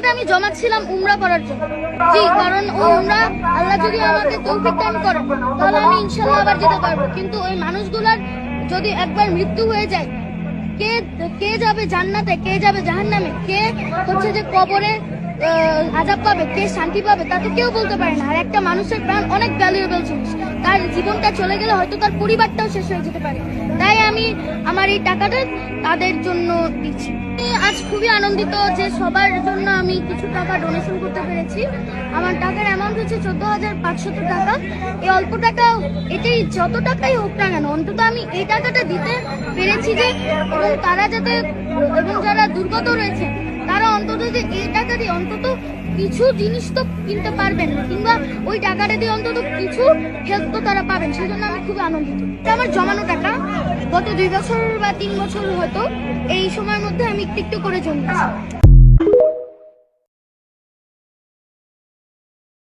টাকাটা আমি জমাচ্ছিলাম উমরা করার জন্য। জি, কারণ ওই উমরা আল্লাহ যদি আমাকে তৌফিক দান করে তাহলে আমি ইনশাআল্লাহ আবার যেতে পারবো। কিন্তু ওই মানুষগুলার যদি একবার মৃত্যু হয়ে যায়, কে কে যাবে জান্নাতে, কে যাবে জাহান্নামে, কে হচ্ছে যে কবরে আযাব পাবে, কে শান্তি পাবে, তা তো কেউ বলতে পারে না। আর একটা মানুষের প্রাণ অনেক ভ্যালুয়েবল জিনিস, তার জীবনটা চলে গেলে হয়তো তার পরিবারটাও শেষ হয়ে যেতে পারে। তাই আমি আমার এই টাকাটা তাদের জন্য দিচ্ছি। আজ খুবই আনন্দিত যে সবার জন্য আমি কিছু টাকা ডোনেশন করতে পেরেছি। আমার টাকার অ্যামাউন্ট হচ্ছে 14,500 টাকা। এই অল্প টাকা, এটাই যত টাকাই হোক না কেন, অন্তত আমি এই টাকাটা দিতে পেরেছি যে, এবং তারা যাতে, এবং যারা দুর্গত রয়েছে তারা অন্তত যে এই টাকা দিয়ে অন্তত কিছু জিনিস তো কিনতে পারবেন, কিংবা ওই টাকাটা দিয়ে অন্তত কিছু হেল্প তো তারা পাবেন। সেজন্য আমি খুব আনন্দিত। এটা আমার জমানো টাকা, গত 2 বছর বা 3 বছর হয়তো এই সময়ের মধ্যে আমি একটু একটু করে জমিয়েছি।